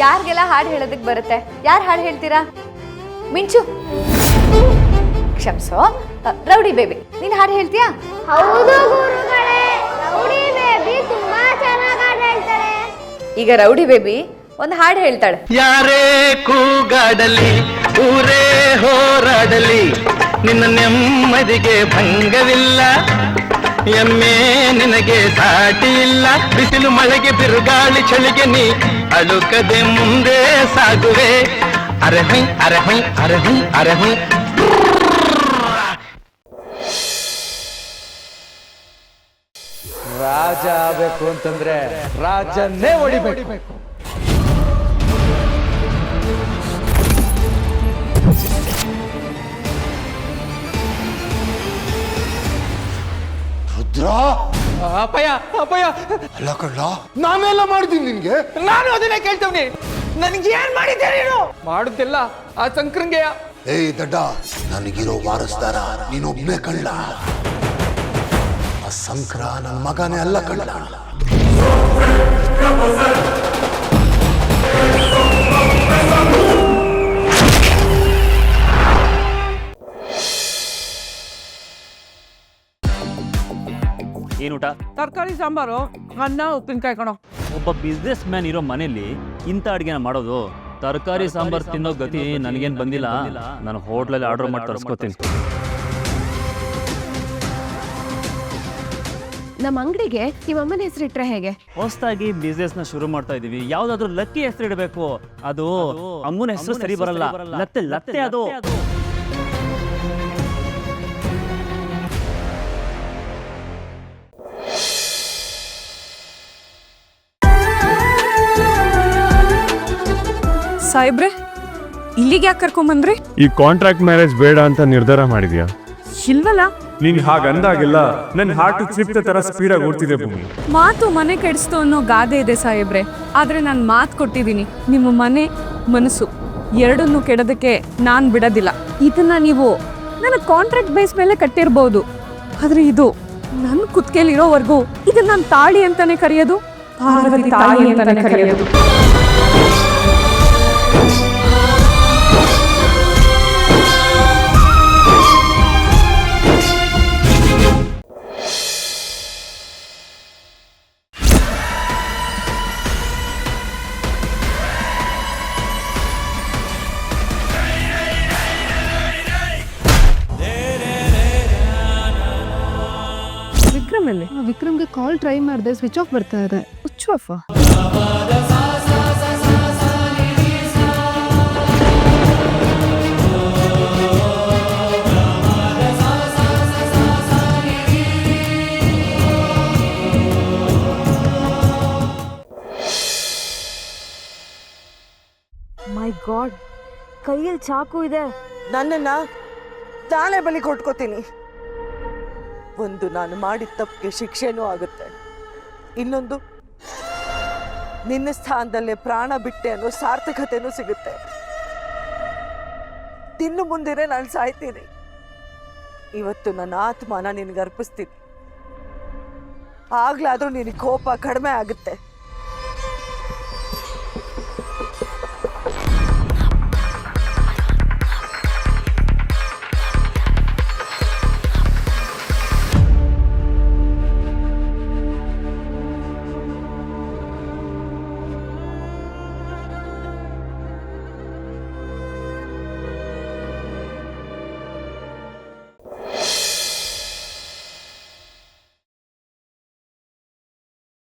ಯಾರಿಗೆಲ್ಲ ಹಾಡು ಹೇಳೋದಕ್ಕೆ ಬರುತ್ತೆ? ಯಾರು ಹಾಡು ಹೇಳ್ತೀರಾ? ಮಿಂಚು, ಕ್ಷಮಿಸೋ. ರೌಡಿ ಬೇಬಿ, ನೀನು ಹಾಡು ಹೇಳ್ತೀಯಾ? ಹೌದು ಗುರುಗಳೇ, ರೌಡಿ ಬೇಬಿ ತುಂಬಾ ಚೆನ್ನಾಗಿ ಹಾಡು ಹೇಳ್ತಾಳೆ. ಈಗ ರೌಡಿ ಬೇಬಿ ಒಂದು ಹಾಡು ಹೇಳ್ತಾಳೆ. ಯಾರೇ ಕೂಗಾಡಲಿ, ಊರೇ ಹೋರಾಡಲಿ, ನಿನ್ನ ನೆಮ್ಮದಿಗೆ ಭಂಗವಿಲ್ಲ. ಎಮ್ಮೆ ನಿನಗೆ ಸಾಟಿ ಇಲ್ಲ. ಬಿಸಿಲು ಮಳೆಗೆ ಬಿರುಗಾಳಿ ಚಳಿಗೆ ನೀ ಅಳುಕದೆ ಮುಂದೆ ಸಾಗುವೆ. ಅರಹೈ ಅರಹೈ ಅರಹೈ ಅರಹೈ. ರಾಜ ಆಗಬೇಕು ಅಂತಂದ್ರೆ ರಾಜನ್ನೇ ಹೊಡಿಬೇಕು. ಅಪ್ಪಯ್ಯ ಅಪ್ಪಯ್ಯ, ಅಲ್ಲ ಕಳ್ಳ, ನಾನೆಲ್ಲ ಮಾಡಿದ್ದೀನಿ ನಿನ್ಗೆ. ನಾನು ಅದನ್ನೇ ಕೇಳ್ತವ್ನಿ. ನನಗೆ ಏನ್ ಮಾಡಿದ್ದೆ ನೀನು? ಮಾಡುತ್ತಿಲ್ಲ ಆ ಸಂಕ್ರಂಗೆಯ. ಏಯ್ ದಡ್ಡ, ನನಗಿರೋ ವಾರಸ್ದಾರ ನೀನೊಬ್ನೇ ಕಳ್ಳ. ಆ ಸಂಕ್ರ ನನ್ನ ಮಗನೇ ಅಲ್ಲ ಕಳ್ಳ. ಏನೂಟ? ತರಕಾರಿ ಸಾಂಬಾರು, ಅನ್ನ, ಉಪ್ಪಿನಕಾಯಿ ಕಣೋ. ಒಬ್ಬ ಬಿಸ್ನೆಸ್ ಮ್ಯಾನ್ ಇರೋ ಮನೇಲಿ ಇಂಥ ಅಡುಗೆನ ಮಾಡೋದು? ತರಕಾರಿ ಸಾಂಬಾರ್ ತಿನ್ನೋ ಗತಿ ನನಗೇನು ಬಂದಿಲ್ಲ. ನಾನು ಹೋಟ್ಲಲ್ಲಿ ಆರ್ಡರ್ ಮಾಡಿ ತರಿಸ್ಕೋತೀನಿ. ನಮ್ಮ ಅಂಗಡಿಗೆ ನಿಮ್ಮ ಅಮ್ಮನ ಹೆಸರಿಟ್ರೆ ಹೇಗೆ? ಹೊಸದಾಗಿ ಬಿಸ್ನೆಸ್ ನ ಶುರು ಮಾಡ್ತಾ ಇದೀವಿ. ಯಾವ್ದಾದ್ರು ಲಕ್ಕಿ ಹೆಸರು ಇಡಬೇಕು. ಅದು ಅಮ್ಮನ ಹೆಸರು ಸರಿ ಬರಲ್ಲ. ಲತ್ತೆ ಲತ್ತೆ ಅದು. ಸಾಹೇಬ್ರೆ, ಇಲ್ಲಿಗೆ ಯಾಕೆ ಕರ್ಕೊಂಬಂದ್ರಿ? ಈ ಕಾಂಟ್ರಾಕ್ಟ್ ಮ್ಯಾರೇಜ್ ಬೇಡ ಅಂತ ನಿರ್ಧಾರ ಮಾಡಿದ್ಯಾ? ಇಲ್ವಲ್ಲ. ನೀನ್ ಹಾಗಂದಾಗೆಲ್ಲ ನನ್ನ ಹಾರ್ಟ್ ಕ್ಷಿಪ್ತ ತರ ಸ್ಪೀಡಾಗಿ ಓಡ್ತಿದೆ ಭೂಮಿ. ಮಾತು ಮನೆ ಕೆಡಿಸ್ತು ಅನ್ನೋ ಗಾದೆ ಇದೆ ಸಾಹೇಬ್ರೆ. ಆದ್ರೆ ನಾನು ಮಾತು ಕೊಟ್ಟಿದ್ದೀನಿ, ನಿಮ್ಮ ಮನೆ ಮನಸ್ಸು ಎರಡನ್ನೂ ಕೆಡೋದಕ್ಕೆ ನಾನು ಬಿಡೋದಿಲ್ಲ. ಇದನ್ನ ನೀವು ನನ್ನ ಕಾಂಟ್ರಾಕ್ಟ್ ಬೇಸ್ ಮೇಲೆ ಕಟ್ಟಿರ್ಬೋದು, ಆದ್ರೆ ಇದು ನನ್ನ ಕುತ್ತಿಗೆಲಿರೋವರೆಗೂ ಇದನ್ನ ನಾನು ತಾಳಿ ಅಂತಾನೆ ಕರೆಯೋದು, ಪಾರ್ವತಿ ತಾಳಿ ಅಂತಾನೆ ಕರೆಯೋದು. ವಿಕ್ರಮ್ಗೆ ಕಾಲ್ ಟ್ರೈ ಮಾಡಿದೆ, ಸ್ವಿಚ್ ಆಫ್ ಬರ್ತಾ ಇದೆ. Switch off? ಮೈ ಗಾಡ್, ಕೈಯಲ್ಲಿ ಚಾಕು ಇದೆ. ನನ್ನನ್ನ ನಾನೇ ಬಲಿ ಕೊಟ್ಕೋತೀನಿ. ಒಂದು, ನಾನು ಮಾಡಿದ ತಪ್ಪಿಗೆ ಶಿಕ್ಷೆನೂ ಆಗುತ್ತೆ. ಇನ್ನೊಂದು, ನಿನ್ನ ಸ್ಥಾನದಲ್ಲೇ ಪ್ರಾಣ ಬಿಟ್ಟೆ ಅನ್ನೋ ಸಾರ್ಥಕತೆನೂ ಸಿಗುತ್ತೆ. ಇನ್ನು ಮುಂದಿನ ನಾನು ಸಾಯ್ತೀನಿ. ಇವತ್ತು ನನ್ನ ಆತ್ಮನ ನಿನಗೆ ಅರ್ಪಿಸ್ತೀನಿ. ಆಗ್ಲಾದ್ರೂ ನಿನಗೆ ಕೋಪ ಕಡಿಮೆ ಆಗುತ್ತೆ.